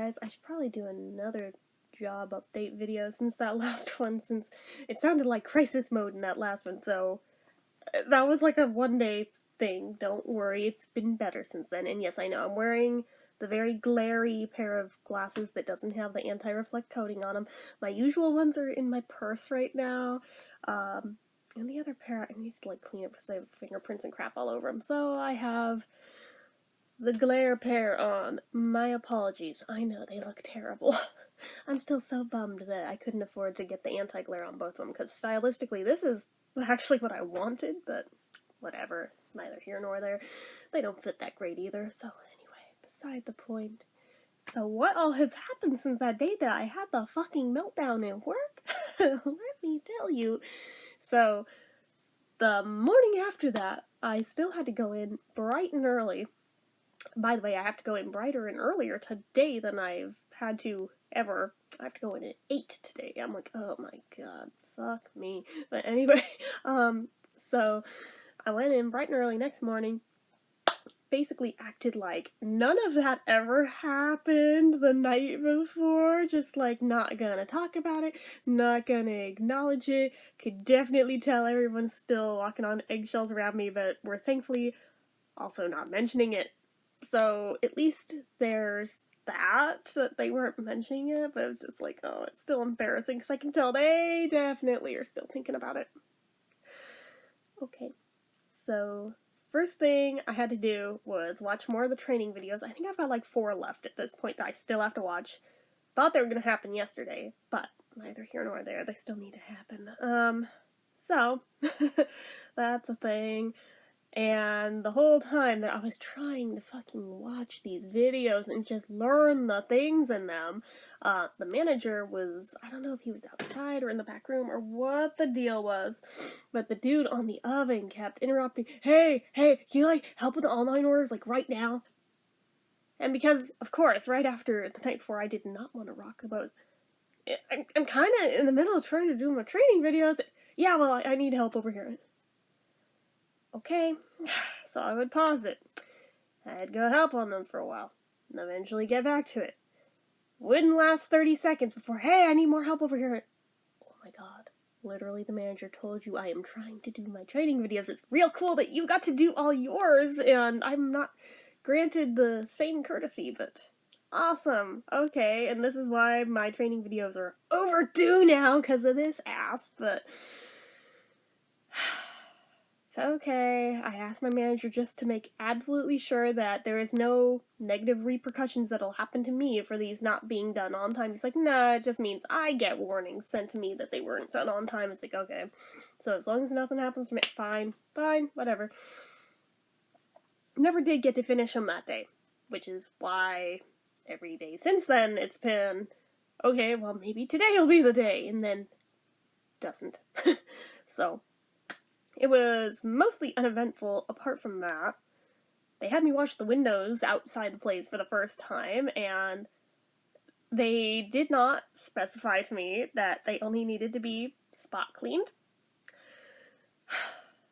guys, I should probably do another job update video since that last one, since it sounded like crisis mode in that last one, so that was like a one-day thing. Don't worry, it's been better since then. And yes, I know, I'm wearing the very glary pair of glasses that doesn't have the anti-reflect coating on them. My usual ones are in my purse right now, and the other pair I need to like clean up because they have fingerprints and crap all over them. So I have the glare pair on. My apologies. I know they look terrible. I'm still so bummed that I couldn't afford to get the anti-glare on both of them, because stylistically this is actually what I wanted, but whatever. It's neither here nor there. They don't fit that great either, so anyway, beside the point. So what all has happened since that day that I had the fucking meltdown at work? Let me tell you. So, the morning after that, I still had to go in bright and early. By the way, I have to go in brighter and earlier today than I've had to ever. I have to go in at 8 today. I'm like, oh my god, fuck me. But anyway, so I went in bright and early next morning, basically acted like none of that ever happened the night before, just like not gonna talk about it, not gonna acknowledge it. Could definitely tell everyone's still walking on eggshells around me, but we're thankfully also not mentioning it. So at least there's that they weren't mentioning it, but it was just like, oh, it's still embarrassing because I can tell they definitely are still thinking about it. Okay, so first thing I had to do was watch more of the training videos. I think I've got like 4 left at this point that I still have to watch. Thought they were going to happen yesterday, but neither here nor there. They still need to happen. So that's a thing. And the whole time that I was trying to fucking watch these videos and just learn the things in them, the manager was, I don't know if he was outside or in the back room or what the deal was, but the dude on the oven kept interrupting, hey, can you like help with the online orders like right now? And because, of course, right after the night before I did not want to rock the boat, I'm kind of in the middle of trying to do my training videos. Yeah, well, I need help over here. Okay, so I would pause it. I'd go help on them for a while, and eventually get back to it. Wouldn't last 30 seconds before, hey, I need more help over here. Oh my god, literally the manager told you I am trying to do my training videos. It's real cool that you got to do all yours, and I'm not granted the same courtesy, but awesome. Okay, and this is why my training videos are overdue now because of this ass, but okay, I asked my manager just to make absolutely sure that there is no negative repercussions that'll happen to me for these not being done on time. He's like, nah, it just means I get warnings sent to me that they weren't done on time. It's like, okay. So as long as nothing happens to me, fine, whatever. Never did get to finish them that day, which is why every day since then it's been, okay, well maybe today will be the day, and then doesn't. So it was mostly uneventful apart from that. They had me wash the windows outside the place for the first time, and they did not specify to me that they only needed to be spot cleaned.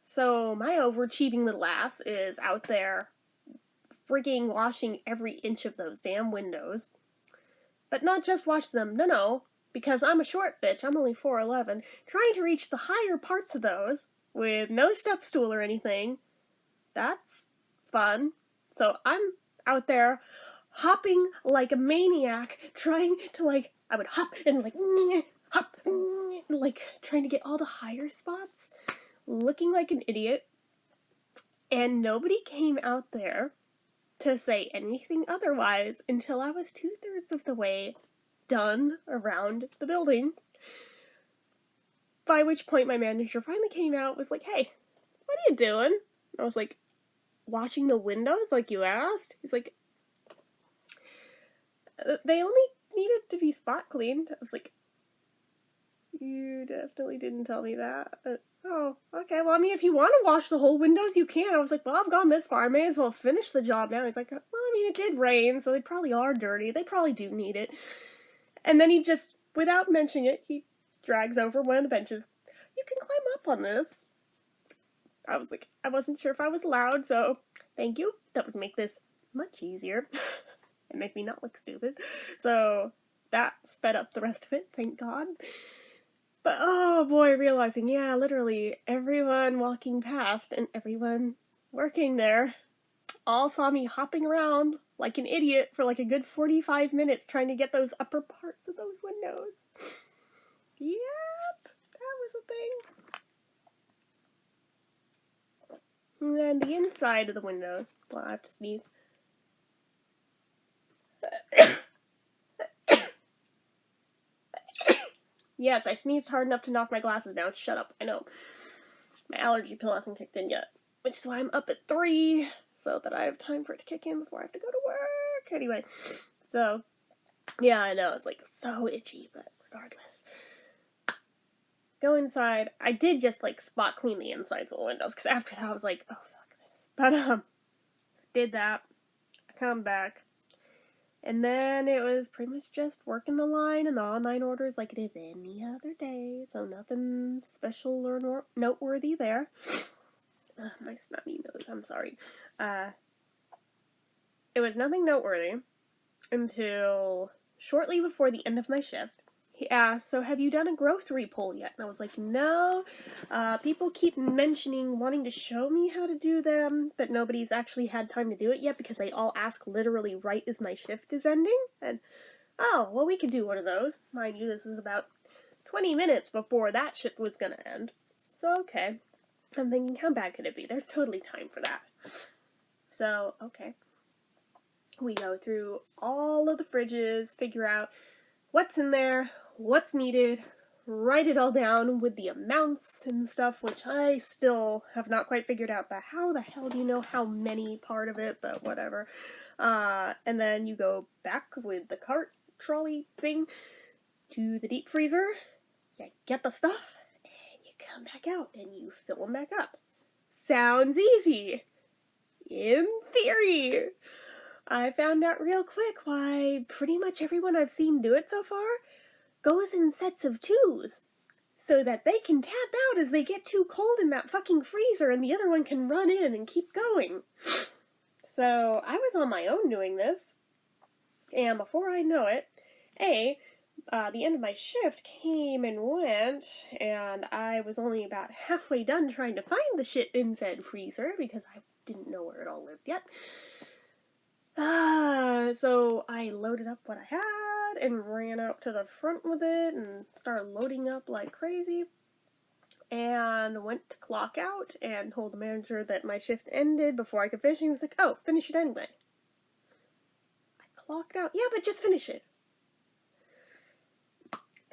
So my overachieving little ass is out there freaking washing every inch of those damn windows. But not just wash them, no, because I'm a short bitch, I'm only 4'11", trying to reach the higher parts of those with no step stool or anything. That's fun. So I'm out there hopping like a maniac, trying to I would hop and hop, trying to get all the higher spots, looking like an idiot. And nobody came out there to say anything otherwise until I was 2/3 of the way done around the building. By which point my manager finally came out, was like, hey, what are you doing? And I was like, watching the windows like you asked? He's like, they only needed to be spot cleaned. I was like, you definitely didn't tell me that. Oh, okay, well, I mean, if you want to wash the whole windows, you can. I was like, well, I've gone this far, I may as well finish the job now. He's like, well, I mean, it did rain, so they probably are dirty. They probably do need it. And then he just, without mentioning it, he drags over one of the benches. You can climb up on this. I was like, I wasn't sure if I was allowed, so thank you. That would make this much easier. and make me not look stupid. So that sped up the rest of it, thank God. But oh boy, realizing, yeah, literally everyone walking past and everyone working there all saw me hopping around like an idiot for like a good 45 minutes trying to get those upper parts of those windows. Yep, that was a thing. And then the inside of the windows, well, I have to sneeze. Yes, I sneezed hard enough to knock my glasses down. Shut up, I know. My allergy pill hasn't kicked in yet, which is why I'm up at 3, so that I have time for it to kick in before I have to go to work. Anyway, so, yeah, I know, it's like so itchy, but regardless. Go inside. I did just like spot clean the insides of the windows, because after that I was like, oh fuck this. But, did that. I come back. And then it was pretty much just working the line and the online orders like it is any other day. So nothing special or noteworthy there. My snotty nose, I'm sorry. It was nothing noteworthy until shortly before the end of my shift. He asked, so have you done a grocery pull yet? And I was like, no. People keep mentioning wanting to show me how to do them, but nobody's actually had time to do it yet because they all ask literally right as my shift is ending. And, oh, well, we could do one of those. Mind you, this is about 20 minutes before that shift was going to end. So, okay. I'm thinking, how bad could it be? There's totally time for that. So, okay. We go through all of the fridges, figure out what's in there, what's needed, write it all down with the amounts and stuff, which I still have not quite figured out the how the hell do you know how many part of it, but whatever. And then you go back with the cart trolley thing to the deep freezer, you get the stuff, and you come back out and you fill them back up. Sounds easy. In theory. I found out real quick why pretty much everyone I've seen do it so far goes in sets of 2s, so that they can tap out as they get too cold in that fucking freezer and the other one can run in and keep going. So I was on my own doing this, and before I know it, the end of my shift came and went, and I was only about halfway done trying to find the shit in said freezer because I didn't know where it all lived yet. So I loaded up what I had and ran out to the front with it and started loading up like crazy and went to clock out and told the manager that my shift ended before I could finish. He was like, oh, finish it anyway. I clocked out. Yeah, but just finish it.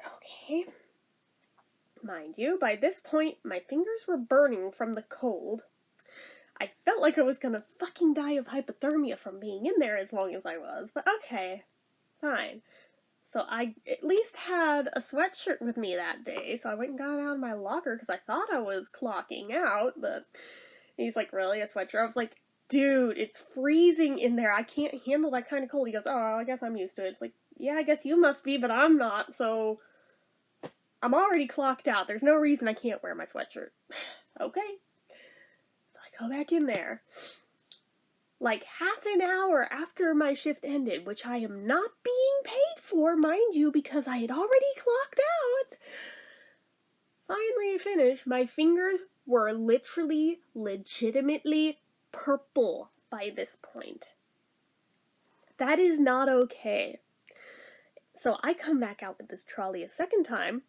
Okay. Mind you, by this point, my fingers were burning from the cold. I felt like I was gonna fucking die of hypothermia from being in there as long as I was, but okay, fine. So I at least had a sweatshirt with me that day, so I went and got it out of my locker because I thought I was clocking out, but he's like, really, a sweatshirt? I was like, dude, it's freezing in there, I can't handle that kind of cold. He goes, oh, I guess I'm used to it. It's like, yeah, I guess you must be, but I'm not, so I'm already clocked out. There's no reason I can't wear my sweatshirt. Okay. Go back in there. Like half an hour after my shift ended, which I am not being paid for, mind you, because I had already clocked out. Finally finished. My fingers were literally, legitimately purple by this point. That is not okay. So I come back out with this trolley a second time,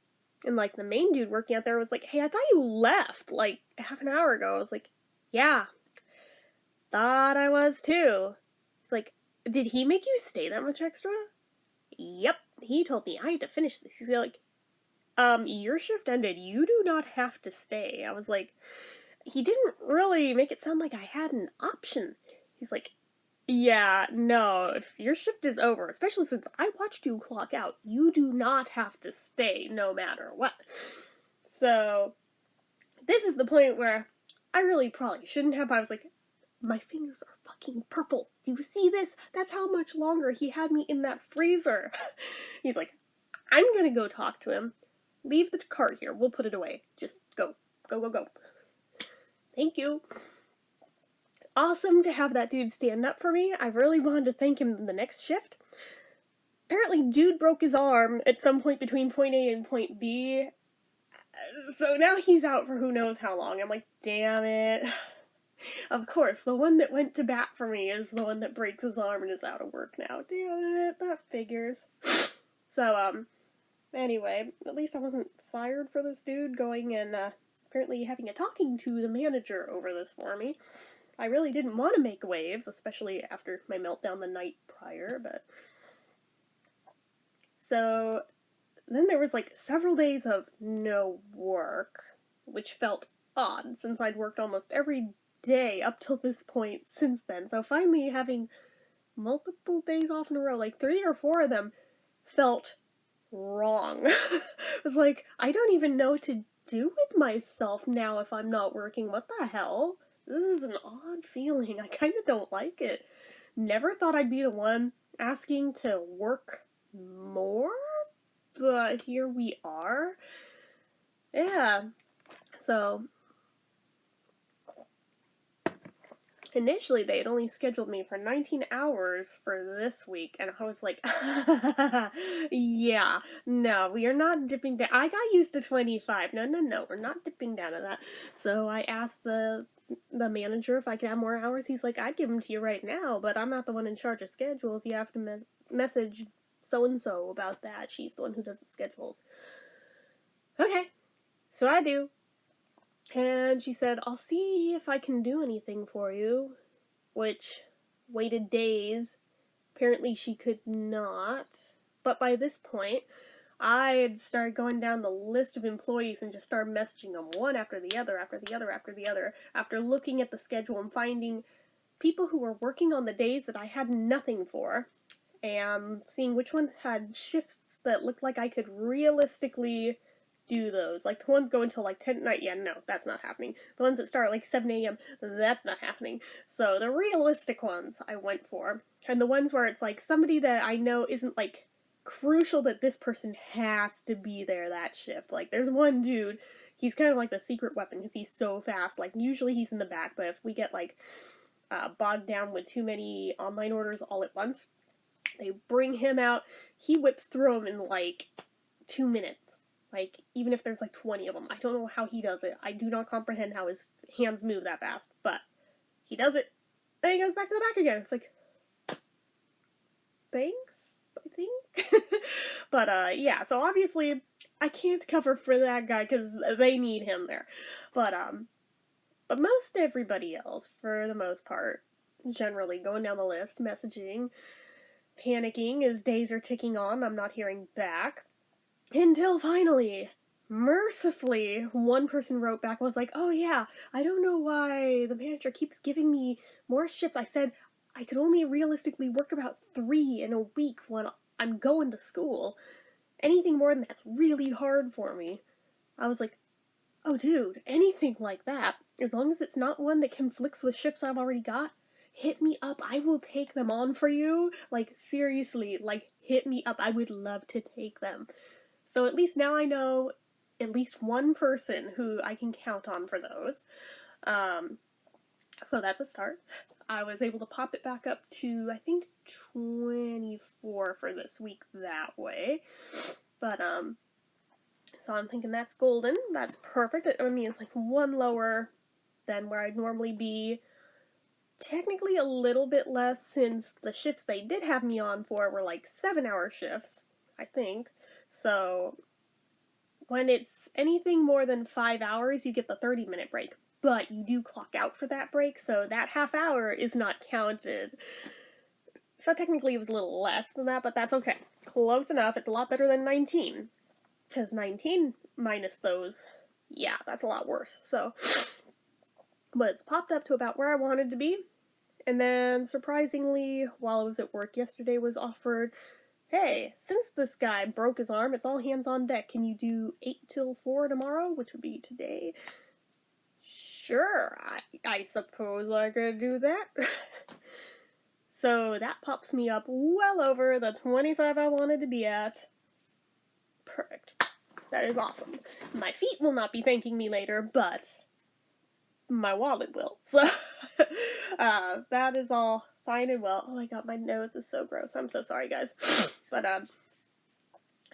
and like the main dude working out there was like, hey, I thought you left like half an hour ago. I was like, yeah, thought I was too. It's like, did he make you stay that much extra? Yep, he told me I had to finish this. He's like, your shift ended. You do not have to stay. I was like, he didn't really make it sound like I had an option. He's like, yeah, no, if your shift is over, especially since I watched you clock out, you do not have to stay no matter what. So, this is the point where I really probably shouldn't have. I was like, my fingers are fucking purple. Do you see this? That's how much longer he had me in that freezer. He's like, I'm gonna go talk to him. Leave the cart here. We'll put it away. Just go. Go, go, go. Thank you. awesome to have that dude stand up for me. I really wanted to thank him the next shift. Apparently, dude broke his arm at some point between point A and point B. So now he's out for who knows how long. I'm like, damn it. Of course, the one that went to bat for me is the one that breaks his arm and is out of work now. Damn it, that figures. So, anyway, at least I wasn't fired for this dude going and, apparently having a talking to the manager over this for me. I really didn't want to make waves, especially after my meltdown the night prior, but... So, then there was, like, several days of no work, which felt odd, since I'd worked almost every day up till this point since then. So finally having multiple days off in a row, like 3 or 4 of them, felt wrong. It was like, I don't even know what to do with myself now if I'm not working. What the hell? This is an odd feeling. I kind of don't like it. Never thought I'd be the one asking to work more, but here we are. Yeah. So, initially they had only scheduled me for 19 hours for this week, and I was like, yeah, no, we are not dipping down. I got used to 25. No, we're not dipping down to that. So I asked the manager if I could have more hours. He's like, I'd give them to you right now, but I'm not the one in charge of schedules. You have to message so-and-so about that. She's the one who does the schedules. Okay, so I do. And she said, I'll see if I can do anything for you, which waited days. Apparently she could not. But by this point, I had started going down the list of employees and just started messaging them one after the other, after the other, after the other, after looking at the schedule and finding people who were working on the days that I had nothing for, and seeing which ones had shifts that looked like I could realistically do those. Like, the ones go until, like, 10 at night, yeah, no, that's not happening. The ones that start at, like, 7 a.m., that's not happening. So, the realistic ones I went for. And the ones where it's, like, somebody that I know isn't, like, crucial that this person has to be there that shift. Like, there's one dude, he's kind of like the secret weapon, because he's so fast. Like, usually he's in the back, but if we get, like, bogged down with too many online orders all at once, they bring him out, he whips through them in, like, 2 minutes. Like, even if there's, like, 20 of them. I don't know how he does it. I do not comprehend how his hands move that fast. But he does it. Then he goes back to the back again. It's like, thanks, I think? But, yeah. So, obviously, I can't cover for that guy because they need him there. But most everybody else, for the most part, generally going down the list, messaging, panicking as days are ticking on. I'm not hearing back. Until finally, mercifully, one person wrote back and was like, oh yeah, I don't know why the manager keeps giving me more shifts. I said I could only realistically work about 3 in a week when I'm going to school. Anything more than that's really hard for me. I was like, oh dude, anything like that, as long as it's not one that conflicts with shifts I've already got, hit me up. I will take them on for you. Like, seriously, like, hit me up. I would love to take them. So at least now I know at least one person who I can count on for those. So that's a start. I was able to pop it back up to, I think, 24 for this week that way. But, so I'm thinking that's golden. That's perfect. I mean, it's like one lower than where I'd normally be. Technically a little bit less, since the shifts they did have me on for were like 7-hour shifts, I think. So, when it's anything more than 5 hours, you get the 30-minute break. But you do clock out for that break, so that half hour is not counted. So technically it was a little less than that, but that's okay. Close enough. It's a lot better than 19. Because 19 minus those, yeah, that's a lot worse. So, but it's popped up to about where I wanted to be. And then, surprisingly, while I was at work yesterday, was offered, hey, since this guy broke his arm, it's all hands on deck. Can you do 8 till 4 tomorrow, which would be today? Sure, I suppose I could do that. So that pops me up well over the 25 I wanted to be at. Perfect. That is awesome. My feet will not be thanking me later, but my wallet will. So, that is all fine and well. Oh my god, my nose is so gross. I'm so sorry, guys. But, as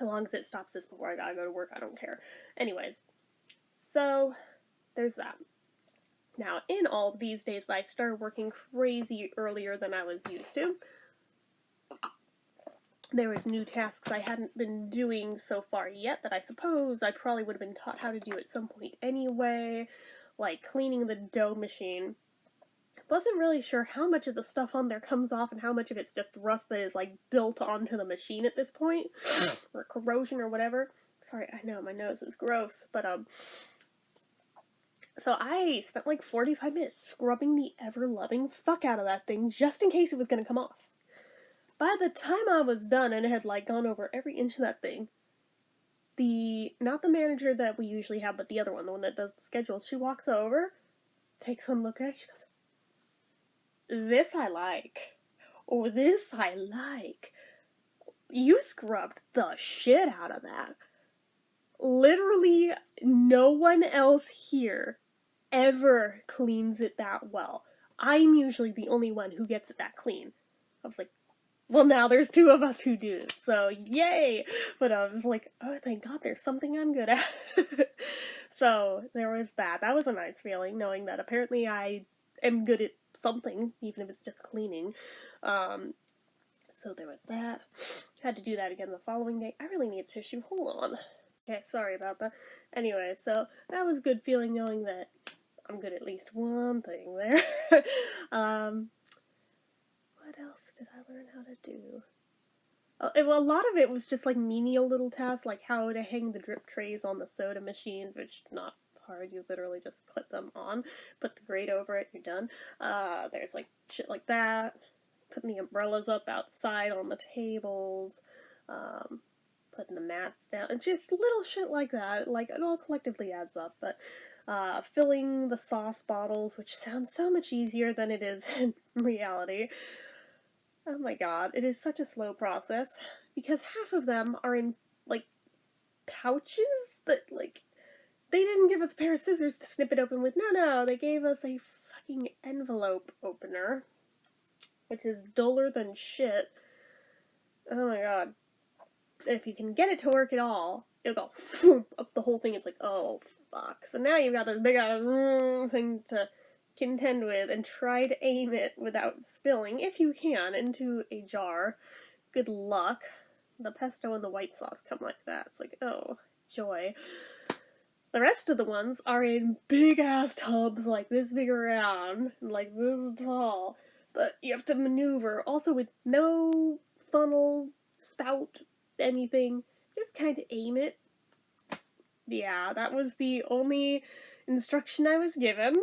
long as it stops this before I gotta go to work, I don't care. Anyways, so, there's that. Now, in all these days, I started working crazy earlier than I was used to. There was new tasks I hadn't been doing so far yet that I suppose I probably would have been taught how to do at some point anyway, like cleaning the dough machine. Wasn't really sure how much of the stuff on there comes off and how much of it's just rust that is like built onto the machine at this point, or corrosion or whatever. Sorry, I know my nose is gross, but so I spent like 45 minutes scrubbing the ever-loving fuck out of that thing just in case it was gonna come off. By the time I was done and had like gone over every inch of that thing, not the manager that we usually have, but the other one, the one that does the schedules, she walks over, takes one look at it, she goes, "This I like. Or this I like. You scrubbed the shit out of that. Literally no one else here ever cleans it that well. I'm usually the only one who gets it that clean." I was like, well, now there's two of us who do it, so yay! But I was like, oh, thank God there's something I'm good at. So there was that. That was a nice feeling, knowing that apparently I am good at something, even if it's just cleaning. So there was that. Had to do that again the following day. I really need tissue. Hold on. Okay, sorry about that. Anyway, so that was a good feeling knowing that I'm good at least one thing there. What else did I learn how to do? Well, a lot of it was just like menial little tasks, like how to hang the drip trays on the soda machines, which not hard. You literally just clip them on, put the grate over it, you're done. There's like shit like that. Putting the umbrellas up outside on the tables, putting the mats down, and just little shit like that. Like, it all collectively adds up, but filling the sauce bottles, which sounds so much easier than it is in reality. Oh my god, it is such a slow process, because half of them are in, like, pouches that, like, they didn't give us a pair of scissors to snip it open with. No, they gave us a fucking envelope opener, which is duller than shit. Oh my god. If you can get it to work at all, it'll go up the whole thing. It's like, oh, fuck. So now you've got this big thing to contend with and try to aim it without spilling, if you can, into a jar. Good luck. The pesto and the white sauce come like that. It's like, oh, joy. The rest of the ones are in big-ass tubs, like this big around, like this tall, that you have to maneuver, also with no funnel, spout, anything. Just kind of aim it. Yeah, that was the only instruction I was given.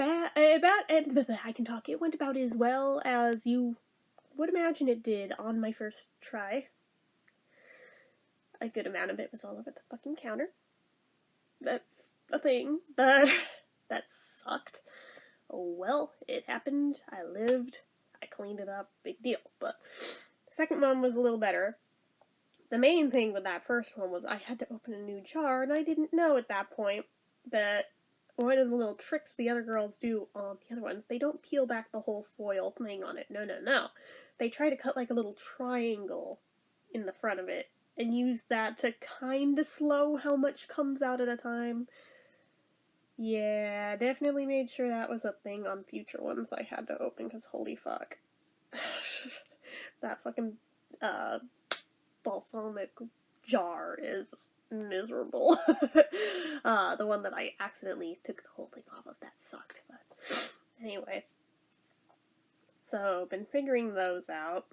I can talk. It went about as well as you would imagine it did on my first try. A good amount of it was all over the fucking counter. That's a thing. That sucked. Oh well, it happened. I lived. I cleaned it up. Big deal. But the second one was a little better. The main thing with that first one was I had to open a new jar, and I didn't know at that point that one of the little tricks the other girls do on the other ones, they don't peel back the whole foil thing on it. No. They try to cut like a little triangle in the front of it and use that to kind of slow how much comes out at a time. Yeah, definitely made sure that was a thing on future ones I had to open, because holy fuck. That fucking, balsamic jar is miserable. The one that I accidentally took the whole thing off of, that sucked, but anyway. So, been figuring those out,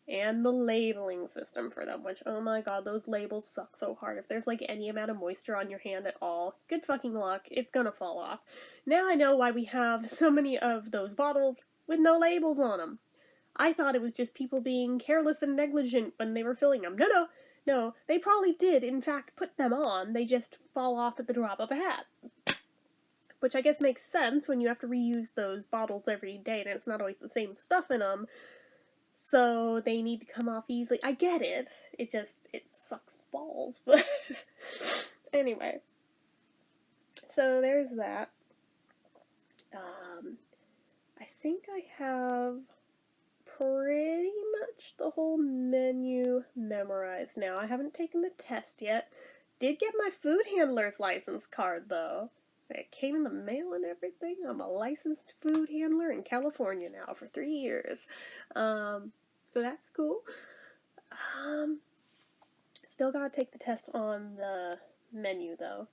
and the labeling system for them, which, oh my god, those labels suck so hard. If there's like any amount of moisture on your hand at all, good fucking luck, it's gonna fall off. Now I know why we have so many of those bottles with no labels on them. I thought it was just people being careless and negligent when they were filling them. No, they probably did, in fact, put them on. They just fall off at the drop of a hat. Which I guess makes sense when you have to reuse those bottles every day, and it's not always the same stuff in them. So they need to come off easily. I get it. It sucks balls, but anyway. So there's that. I think I have pretty much the whole menu memorized now. I haven't taken the test yet. Did get my food handler's license card, though. It came in the mail and everything. I'm a licensed food handler in California now for 3 years. So that's cool. Still gotta take the test on the menu, though.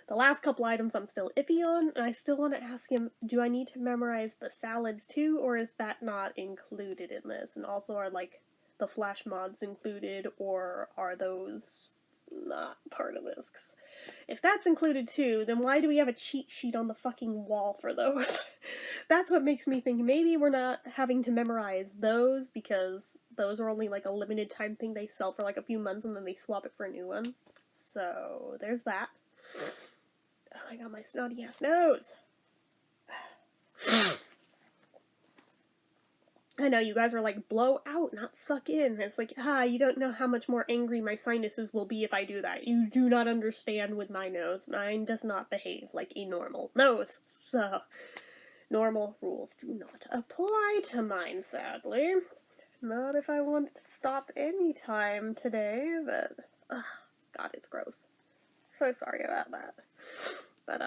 The last couple items I'm still iffy on, and I still want to ask him, do I need to memorize the salads too, or is that not included in this? And also, are, like, the flash mods included, or are those not part of this? 'Cause if that's included too, then why do we have a cheat sheet on the fucking wall for those? That's what makes me think maybe we're not having to memorize those, because those are only, like, a limited time thing they sell for, like, a few months, and then they swap it for a new one. So, there's that. Oh my god, my snotty ass nose! I know, you guys are like, blow out, not suck in. It's like, you don't know how much more angry my sinuses will be if I do that. You do not understand with my nose. Mine does not behave like a normal nose. So, normal rules do not apply to mine, sadly. Not if I want it to stop any time today, but, god, it's gross. So sorry about that. But,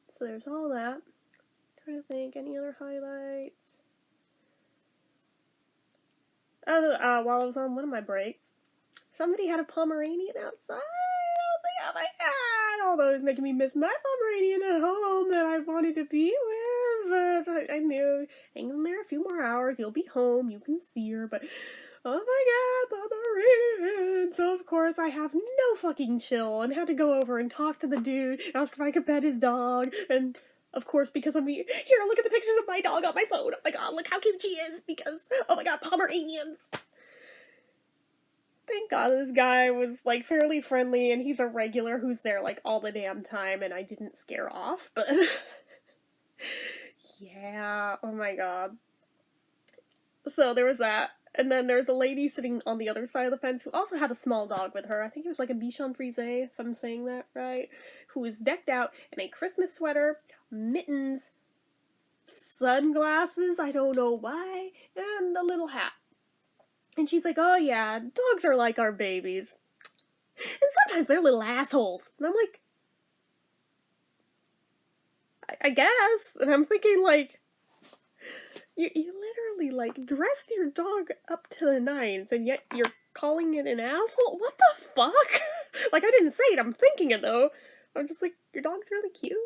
so there's all that. Trying to think, any other highlights? Oh, while I was on one of my breaks, somebody had a Pomeranian outside. I was like, oh my god! Although it was making me miss my Pomeranian at home that I wanted to be with, but I knew, hang in there a few more hours, you'll be home, you can see her, but oh my god, Pomeranian! So of course I have no fucking chill and had to go over and talk to the dude, ask if I could pet his dog, and of course, because of me, here, look at the pictures of my dog on my phone. Oh my god, look how cute she is, because, oh my god, Pomeranians. Thank god this guy was, like, fairly friendly, and he's a regular who's there, like, all the damn time, and I didn't scare off, but yeah, oh my god. So there was that. And then there's a lady sitting on the other side of the fence who also had a small dog with her. I think it was like a Bichon Frise, if I'm saying that right. Who was decked out in a Christmas sweater, mittens, sunglasses, I don't know why, and a little hat. And she's like, oh yeah, dogs are like our babies. And sometimes they're little assholes. And I'm like, I guess. And I'm thinking, like, you literally, like, dressed your dog up to the nines, and yet you're calling it an asshole? What the fuck? Like, I didn't say it, I'm thinking it, though. I'm just like, your dog's really cute.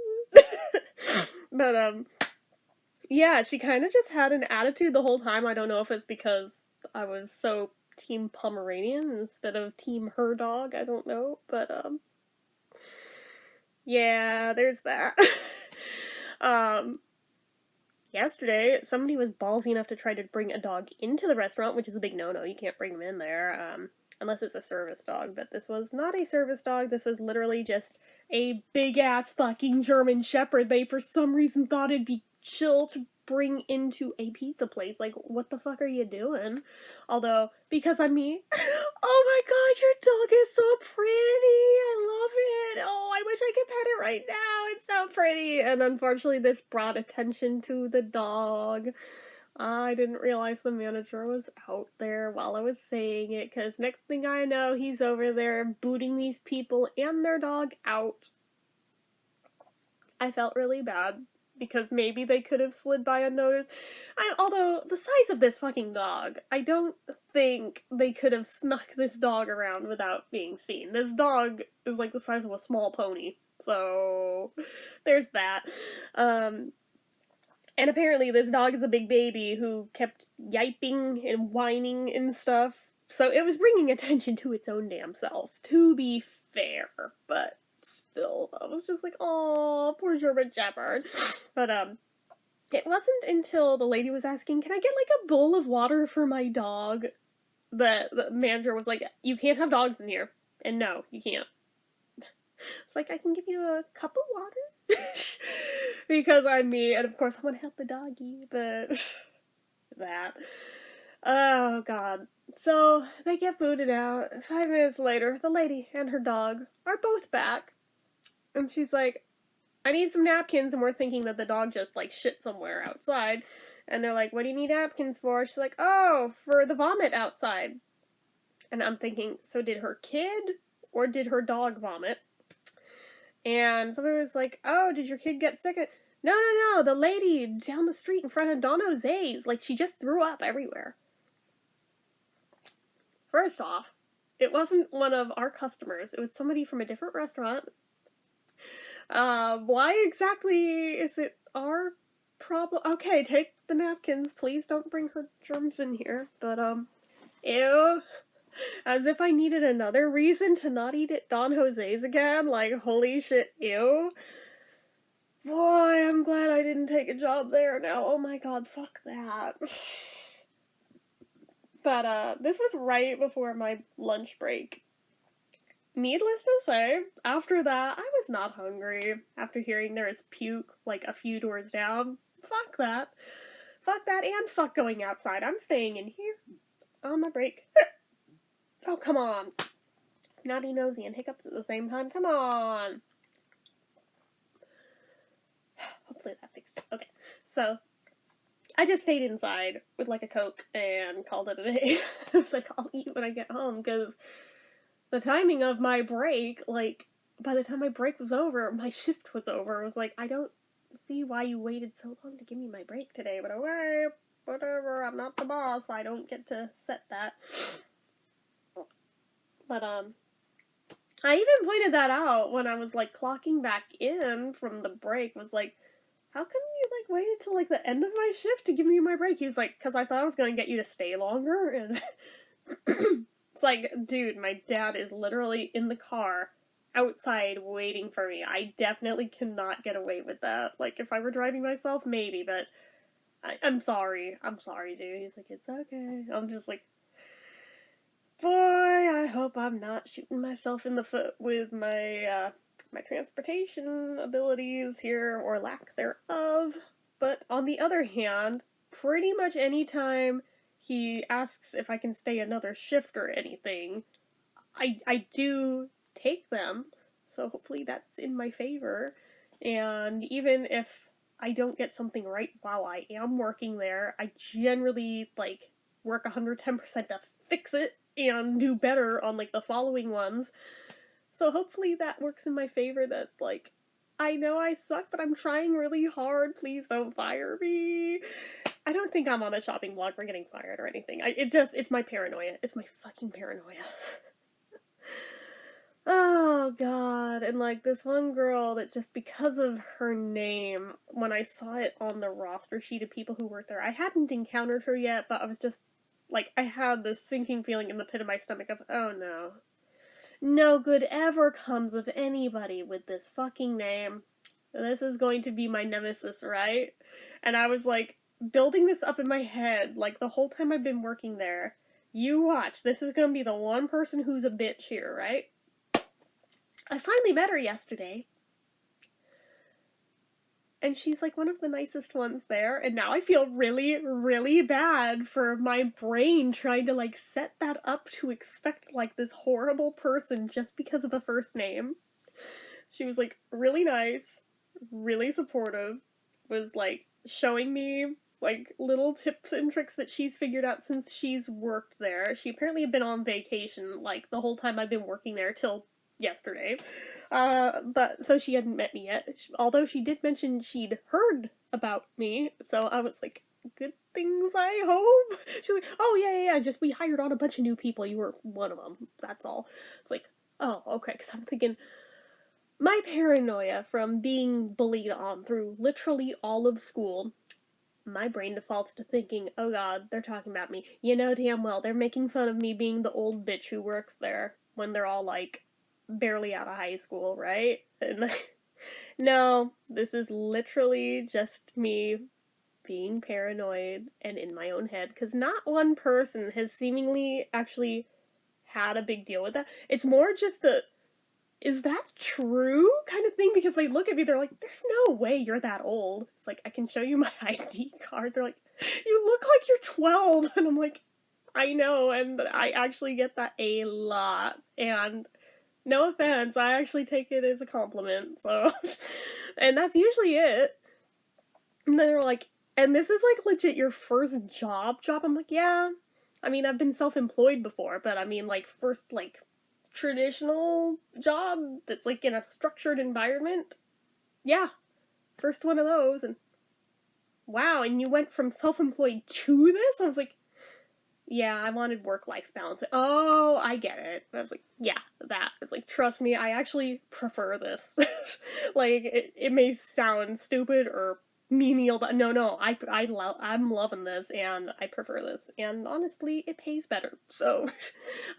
But, yeah, she kind of just had an attitude the whole time. I don't know if it's because I was so team Pomeranian instead of team her dog, I don't know. But, yeah, there's that. Yesterday, somebody was ballsy enough to try to bring a dog into the restaurant, which is a big no-no. You can't bring them in there, unless it's a service dog. But this was not a service dog. This was literally just a big-ass fucking German Shepherd they, for some reason, thought it'd be chill to bring into a pizza place. Like, what the fuck are you doing? Although, because I'm me, oh my god, your dog is so pretty! I love it! Oh, I wish I could pet it right now! It's so pretty! And unfortunately, this brought attention to the dog. I didn't realize the manager was out there while I was saying it, because next thing I know, he's over there booting these people and their dog out. I felt really bad, because maybe they could have slid by unnoticed. Although, the size of this fucking dog, I don't think they could have snuck this dog around without being seen. This dog is like the size of a small pony, so there's that. And apparently this dog is a big baby who kept yiping and whining and stuff, so it was bringing attention to its own damn self, to be fair, but still, I was just like, oh, poor German Shepherd. But, it wasn't until the lady was asking, can I get, like, a bowl of water for my dog, that the manager was like, you can't have dogs in here. And no, you can't. It's like, I can give you a cup of water? Because I'm me, and of course I want to help the doggy, but that. Oh, god. So, they get booted out. 5 minutes later, the lady and her dog are both back. And she's like, I need some napkins, and we're thinking that the dog just, like, shit somewhere outside. And they're like, what do you need napkins for? She's like, oh, for the vomit outside. And I'm thinking, so did her kid or did her dog vomit? And somebody was like, oh, did your kid get sick? No, no, no, the lady down the street in front of Don Jose's, like, she just threw up everywhere. First off, it wasn't one of our customers. It was somebody from a different restaurant. Why exactly is it our problem? Okay, take the napkins. Please don't bring her germs in here. But, ew. As if I needed another reason to not eat at Don Jose's again. Like, holy shit, ew. Boy, I'm glad I didn't take a job there now. Oh my god, fuck that. But, this was right before my lunch break. Needless to say, after that, I was not hungry. After hearing there is puke, like, a few doors down. Fuck that. Fuck that and fuck going outside. I'm staying in here on my break. Oh, come on. Snotty, nosy, and hiccups at the same time. Come on. Hopefully that fixed it. Okay, so I just stayed inside with, like, a Coke and called it a day. I was like, I'll eat when I get home, because the timing of my break, like, by the time my break was over, my shift was over. I was like, I don't see why you waited so long to give me my break today, but okay, whatever, I'm not the boss, I don't get to set that. But, I even pointed that out when I was, like, clocking back in from the break, was like, how come you, like, waited till, like, the end of my shift to give me my break? He was like, because I thought I was going to get you to stay longer, and it's like, dude, my dad is literally in the car outside waiting for me. I definitely cannot get away with that. Like, if I were driving myself, maybe, but I'm sorry. I'm sorry, dude. He's like, it's okay. I'm just like, boy, I hope I'm not shooting myself in the foot with my, my transportation abilities here, or lack thereof. But on the other hand, pretty much any time he asks if I can stay another shift or anything, I do take them, so hopefully that's in my favor. And even if I don't get something right while I am working there, I generally, like, work 110% to fix it and do better on, like, the following ones. So hopefully that works in my favor. That's like, I know I suck, but I'm trying really hard. Please don't fire me. I don't think I'm on a shopping blog for getting fired or anything. It's my paranoia. It's my fucking paranoia. Oh god, and like this one girl that just because of her name, when I saw it on the roster sheet of people who worked there, I hadn't encountered her yet, but I was just, like, I had this sinking feeling in the pit of my stomach of, oh no. No good ever comes of anybody with this fucking name. This is going to be my nemesis, right? And I was like, building this up in my head, like, the whole time I've been working there. You watch, this is gonna be the one person who's a bitch here, right? I finally met her yesterday. And she's, like, one of the nicest ones there, and now I feel really, really bad for my brain trying to, like, set that up to expect, like, this horrible person just because of a first name. She was, like, really nice, really supportive, was, like, showing me, like, little tips and tricks that she's figured out since she's worked there. She apparently had been on vacation, like, the whole time I've been working there till yesterday. But, so she hadn't met me yet. Although she did mention she'd heard about me, so I was like, good things, I hope? She's like, oh, yeah, just we hired on a bunch of new people, you were one of them, that's all. It's like, oh, okay, because I'm thinking, my paranoia from being bullied on through literally all of school, my brain defaults to thinking, oh god, they're talking about me. You know damn well, they're making fun of me being the old bitch who works there, when they're all, like, barely out of high school, right? And no, this is literally just me being paranoid and in my own head, because not one person has seemingly actually had a big deal with that. It's more just a, is that true kind of thing, because they look at me, they're like, there's no way you're that old. It's like, I can show you my ID card. They're like, you look like you're 12. And I'm like, I know, and I actually get that a lot. And No offense, I actually take it as a compliment, so. And that's usually it. And they're like, and this is like legit your first job? I'm like, yeah. I mean, I've been self employed before, but I mean, like, first, like, traditional job that's like in a structured environment. Yeah, first one of those. And wow, and you went from self employed to this? I was like, yeah, I wanted work life balance. Oh, I get it. I was like, yeah, that. It's like, trust me, I actually prefer this. Like, it may sound stupid or menial, but no, I'm loving this and I prefer this. And honestly, it pays better. So,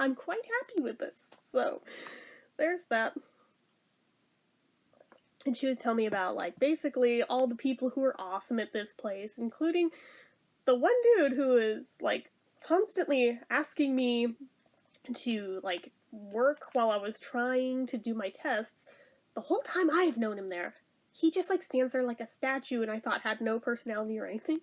I'm quite happy with this. So, there's that. And she was telling me about, like, basically all the people who are awesome at this place, including the one dude who is, like, constantly asking me to, like, work while I was trying to do my tests. The whole time I've known him there, he just, like, stands there like a statue and I thought had no personality or anything.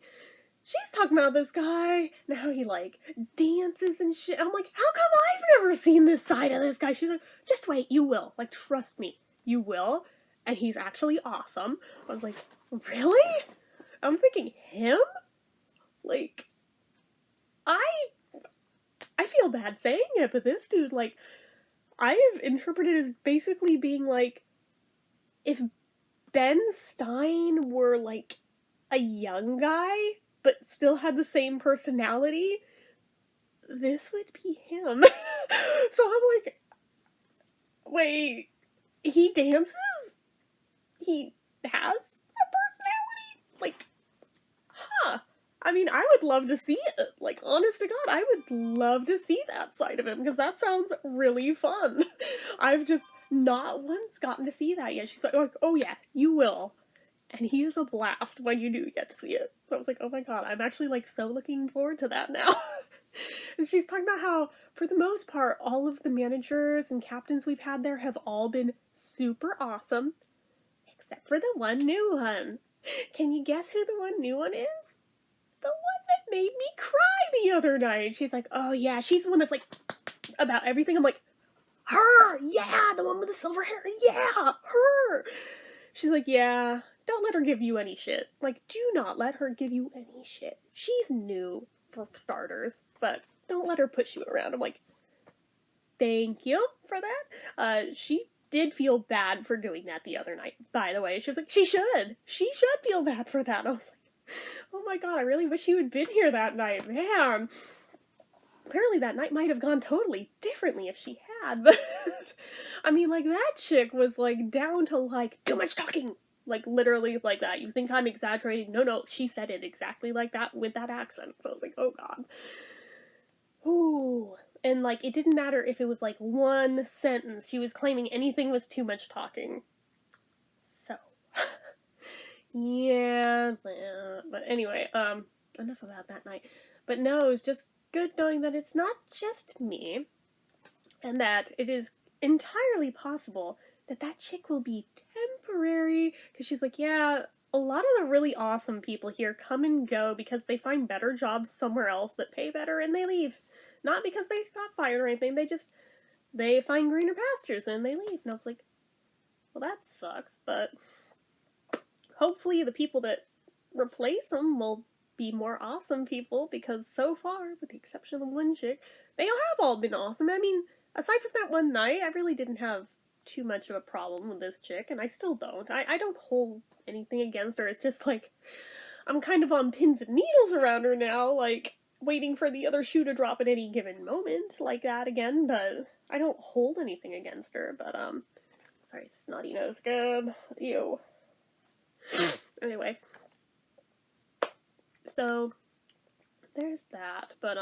She's talking about this guy and how he, like, dances and shit. I'm like, how come I've never seen this side of this guy? She's like, just wait, you will. Like, trust me, you will. And he's actually awesome. I was like, really? I'm thinking, him? Like, I feel bad saying it, but this dude, like, I have interpreted as basically being like, if Ben Stein were, like, a young guy, but still had the same personality, this would be him. So I'm like, wait, he dances? He has a personality? Like, huh. I mean, I would love to see it. Like, honest to God, I would love to see that side of him, because that sounds really fun. I've just not once gotten to see that yet. She's like, oh yeah, you will. And he is a blast when you do get to see it. So I was like, oh my god, I'm actually, like, so looking forward to that now. And she's talking about how, for the most part, all of the managers and captains we've had there have all been super awesome, except for the one new one. Can you guess who the one new one is? The one that made me cry the other night. She's like, oh yeah, she's the one that's like, about everything. I'm like, her, yeah, the one with the silver hair, yeah, her. She's like, yeah, don't let her give you any shit. Like, do not let her give you any shit. She's new, for starters, but don't let her push you around. I'm like, thank you for that. She did feel bad for doing that the other night, by the way. She was like, she should feel bad for that. I was like, oh my god, I really wish you had been here that night, man. Apparently that night might have gone totally differently if she had, but I mean, like, that chick was, like, down to, like, too much talking. Like, literally like that. You think I'm exaggerating? No, she said it exactly like that with that accent. So I was like, oh god. Ooh. And, like, it didn't matter if it was, like, one sentence. She was claiming anything was too much talking. So. Yeah. But anyway, enough about that night. But no, it was just good knowing that it's not just me, and that it is entirely possible that that chick will be temporary, because she's like, yeah, a lot of the really awesome people here come and go because they find better jobs somewhere else that pay better and they leave. Not because they got fired or anything, they find greener pastures and they leave. And I was like, well, that sucks, but hopefully the people that replace them will be more awesome people, because so far, with the exception of the one chick, they all have all been awesome. I mean, aside from that one night, I really didn't have too much of a problem with this chick, and I still don't. I don't hold anything against her. It's just like, I'm kind of on pins and needles around her now, like, waiting for the other shoe to drop at any given moment, like that again, but I don't hold anything against her, but, sorry, snotty nose, good, ew. Anyway. So, there's that, but,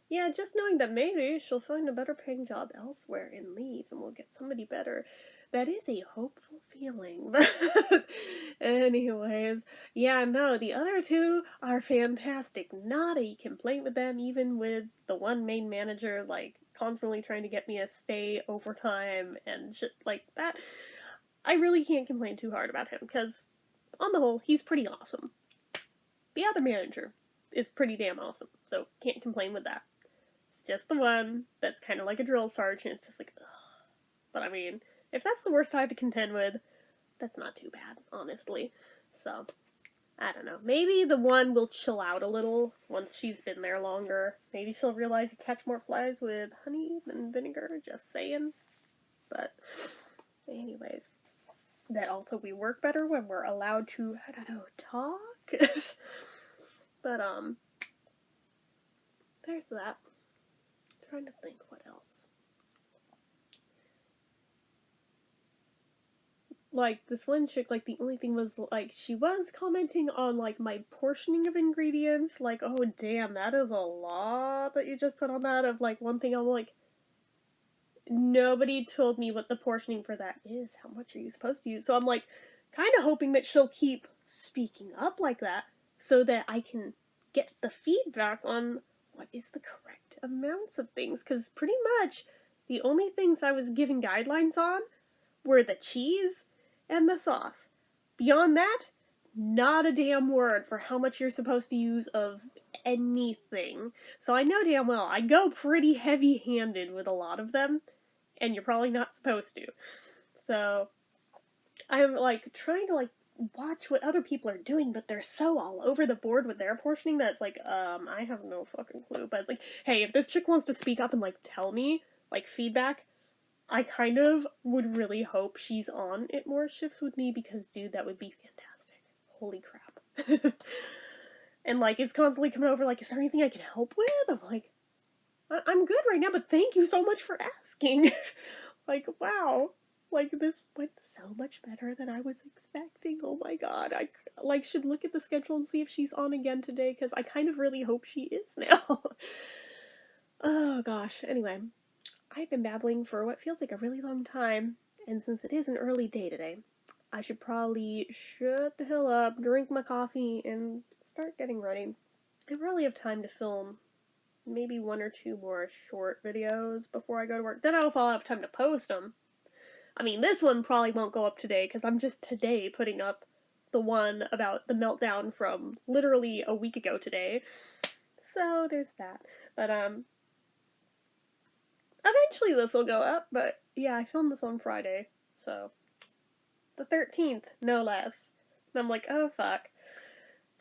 yeah, just knowing that maybe she'll find a better paying job elsewhere and leave, and we'll get somebody better, that is a hopeful feeling. But anyways, yeah, no, the other two are fantastic. Not a complaint with them, even with the one main manager, like, constantly trying to get me to stay overtime and shit like that. I really can't complain too hard about him, because, on the whole, he's pretty awesome. The other manager is pretty damn awesome, so can't complain with that. It's just the one that's kind of like a drill sergeant. It's just like, ugh. But I mean, if that's the worst I have to contend with, that's not too bad, honestly. So, I don't know. Maybe the one will chill out a little once she's been there longer. Maybe she'll realize you catch more flies with honey than vinegar, just saying. But, anyways. That also we work better when we're allowed to, I don't know, talk? But, there's that. I'm trying to think what else. Like, this one chick, like, the only thing was, like, she was commenting on, like, my portioning of ingredients. Like, oh, damn, that is a lot that you just put on that. Of, like, one thing I'm like, nobody told me what the portioning for that is. How much are you supposed to use? So I'm, like, kind of hoping that she'll keep speaking up like that so that I can get the feedback on what is the correct amounts of things. Because pretty much the only things I was giving guidelines on were the cheese and the sauce. Beyond that, not a damn word for how much you're supposed to use of anything. So I know damn well I go pretty heavy-handed with a lot of them, and you're probably not supposed to. So I'm like trying to like watch what other people are doing, but they're so all over the board with their portioning that it's like, I have no fucking clue. But it's like, hey, if this chick wants to speak up and like tell me, like feedback, I kind of would really hope she's on it more shifts with me because, dude, that would be fantastic. Holy crap. And, like, it's constantly coming over, like, is there anything I can help with? I'm like, I'm good right now, but thank you so much for asking. Like, wow. Like, this went so much better than I was expecting. Oh my god. I, like, should look at the schedule and see if she's on again today, because I kind of really hope she is now. Oh gosh. Anyway. I've been babbling for what feels like a really long time, and since it is an early day today, I should probably shut the hell up, drink my coffee, and start getting ready. I probably have time to film maybe one or two more short videos before I go to work. Don't know if I'll have time to post them. I mean, this one probably won't go up today, because I'm just today putting up the one about the meltdown from literally a week ago today. So, there's that. But, eventually this will go up, but yeah, I filmed this on Friday, so the 13th, no less. And I'm like, oh fuck.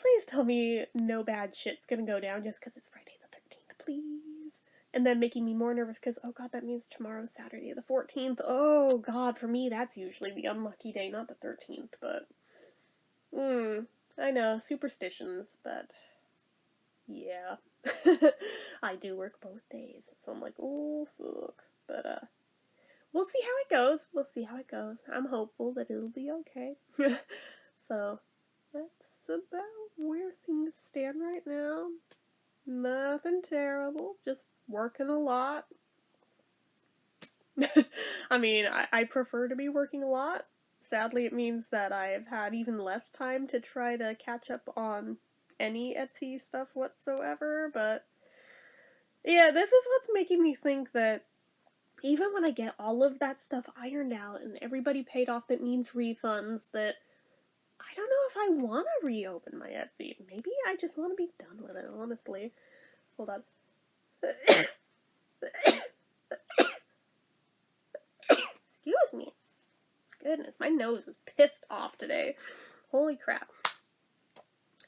Please tell me no bad shit's gonna go down just because it's Friday the 13th, please. And then making me more nervous because, oh god, that means tomorrow's Saturday the 14th. Oh god, for me, that's usually the unlucky day, not the 13th, but... I know, superstitions, but... yeah. I do work both days, so I'm like, oh, fuck. But, we'll see how it goes. We'll see how it goes. I'm hopeful that it'll be okay. So, that's about where things stand right now. Nothing terrible, just working a lot. I mean, I prefer to be working a lot. Sadly, it means that I've had even less time to try to catch up on any Etsy stuff whatsoever, but yeah, this is what's making me think that even when I get all of that stuff ironed out and everybody paid off that needs refunds, that I don't know if I want to reopen my Etsy. Maybe I just want to be done with it, honestly. Hold on. Excuse me. Goodness, my nose is pissed off today. Holy crap.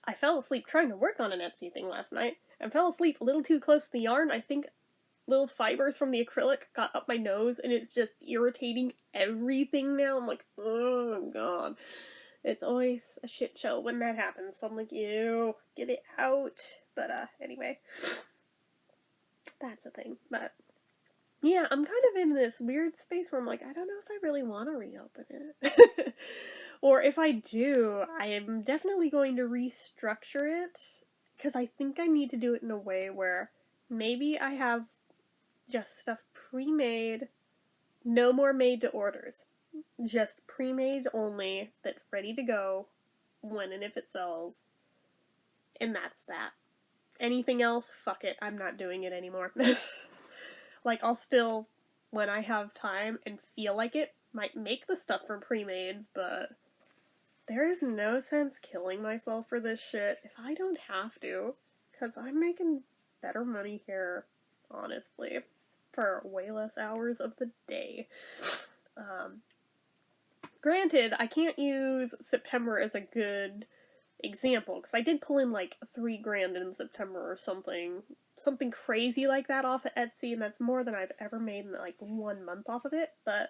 I fell asleep trying to work on an Etsy thing last night, and fell asleep a little too close to the yarn. I think little fibers from the acrylic got up my nose, and it's just irritating everything now. I'm like, oh god. It's always a shit show when that happens, so I'm like, ew, get it out. But, anyway. That's a thing. But, yeah, I'm kind of in this weird space where I'm like, I don't know if I really want to reopen it. Or if I do, I am definitely going to restructure it, because I think I need to do it in a way where maybe I have just stuff pre-made, no more made to orders. Just pre-made only, that's ready to go when and if it sells. And that's that. Anything else, fuck it, I'm not doing it anymore. Like, I'll still, when I have time and feel like it, might make the stuff for pre-mades, but there is no sense killing myself for this shit if I don't have to, because I'm making better money here, honestly, for way less hours of the day. Granted, I can't use September as a good example, because I did pull in like $3,000 in September or something crazy like that off of Etsy, and that's more than I've ever made in like 1 month off of it, but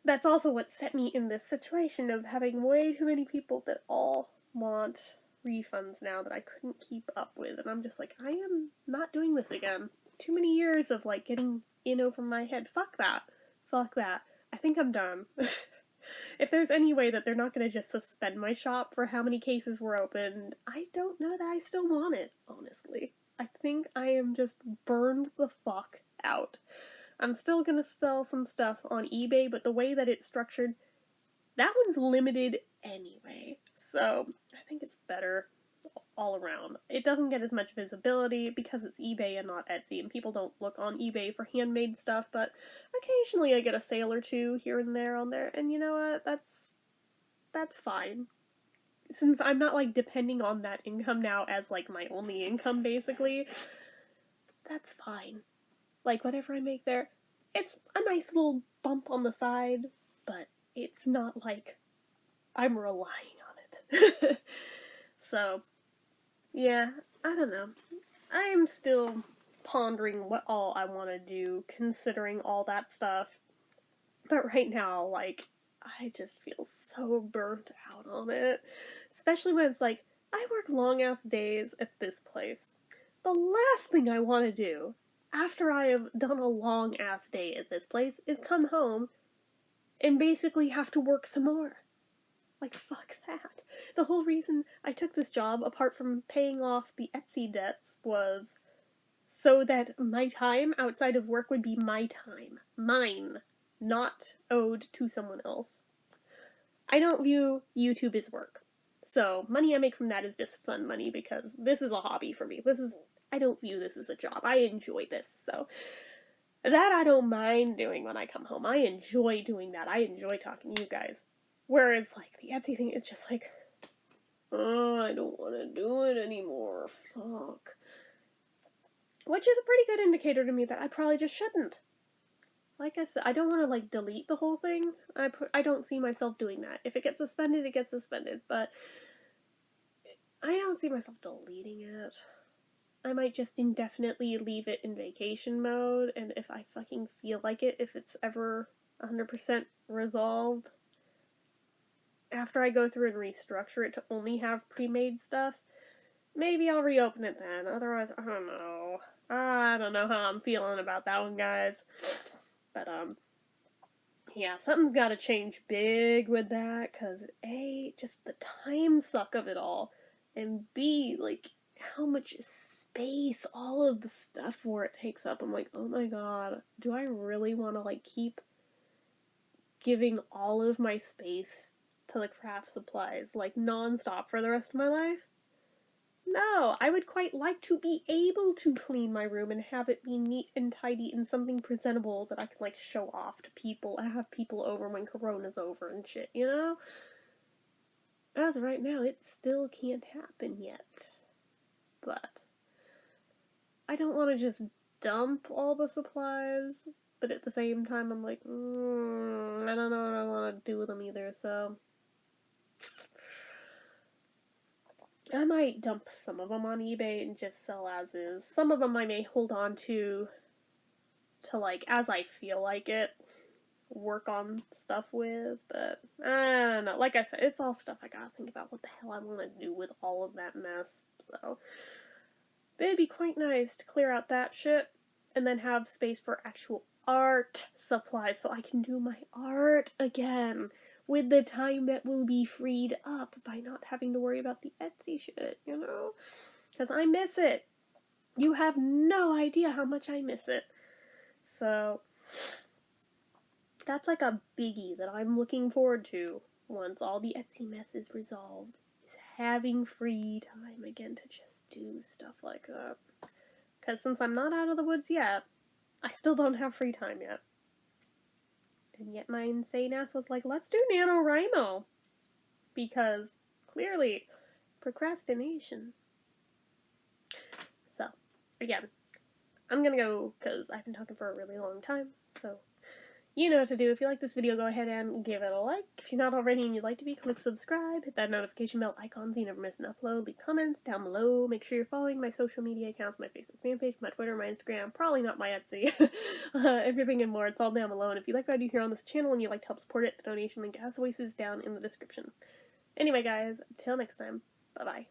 that's also what set me in this situation of having way too many people that all want refunds now that I couldn't keep up with, and I'm just like, I am not doing this again. Too many years of like getting in over my head. Fuck that. Fuck that. I think I'm done. If there's any way that they're not going to just suspend my shop for how many cases were opened, I don't know that I still want it, honestly. I think I am just burned the fuck out. I'm still going to sell some stuff on eBay, but the way that it's structured, that one's limited anyway. So I think it's better all around. It doesn't get as much visibility because it's eBay and not Etsy, and people don't look on eBay for handmade stuff, but occasionally I get a sale or two here and there on there, and you know what? That's fine. Since I'm not like depending on that income now as like my only income basically, that's fine. Like whatever I make there, it's a nice little bump on the side, but it's not like I'm relying on it. So, yeah, I don't know. I am still pondering what all I want to do, considering all that stuff. But right now, like, I just feel so burnt out on it. Especially when it's like, I work long ass days at this place. The last thing I want to do after I have done a long ass day at this place is come home and basically have to work some more. Like, fuck that. The whole reason I took this job, apart from paying off the Etsy debts, was so that my time outside of work would be my time. Mine. Not owed to someone else. I don't view YouTube as work. So, money I make from that is just fun money because this is a hobby for me. I don't view this as a job. I enjoy this, so that I don't mind doing when I come home. I enjoy doing that. I enjoy talking to you guys. Whereas, like, the Etsy thing is just like, oh, I don't want to do it anymore. Fuck. Which is a pretty good indicator to me that I probably just shouldn't. Like I said, I don't want to, like, delete the whole thing. I don't see myself doing that. If it gets suspended, it gets suspended. But I don't see myself deleting it. I might just indefinitely leave it in vacation mode, and if I fucking feel like it, if it's ever 100% resolved, after I go through and restructure it to only have pre-made stuff, maybe I'll reopen it then. Otherwise, I don't know. I don't know how I'm feeling about that one, guys. But, yeah, something's gotta change big with that, because A, just the time suck of it all, and B, like, how much space all of the stuff for it takes up. I'm like, oh my god, do I really want to, like, keep giving all of my space to the craft supplies, like, non-stop for the rest of my life? No, I would quite like to be able to clean my room and have it be neat and tidy and something presentable that I can, like, show off to people and have people over when Corona's over and shit, you know? As of right now, it still can't happen yet. But I don't want to just dump all the supplies, but at the same time, I'm like, I don't know what I want to do with them either, so I might dump some of them on eBay and just sell as is. Some of them I may hold on to, like, as I feel like it, work on stuff with, but I don't know. Like I said, it's all stuff I gotta think about what the hell I want to do with all of that mess, so it'd be quite nice to clear out that shit and then have space for actual art supplies so I can do my art again with the time that will be freed up by not having to worry about the Etsy shit, you know? Because I miss it. You have no idea how much I miss it. So, that's like a biggie that I'm looking forward to once all the Etsy mess is resolved. Is having free time again to just do stuff like that. Because since I'm not out of the woods yet, I still don't have free time yet. And yet my insane ass was like, let's do NaNoWriMo. Because, clearly, procrastination. So, again, I'm gonna go, because I've been talking for a really long time. So, You know what to do. If you like this video, go ahead and give it a like. If you're not already and you'd like to be, click subscribe, hit that notification bell icon so you never miss an upload. Leave comments down below. Make sure you're following my social media accounts, my Facebook fan page, my Twitter, my Instagram, probably not my Etsy. Everything and more, it's all down below. And if you like what I do here on this channel and you'd like to help support it, the donation link as always is down in the description. Anyway guys, until next time, bye bye.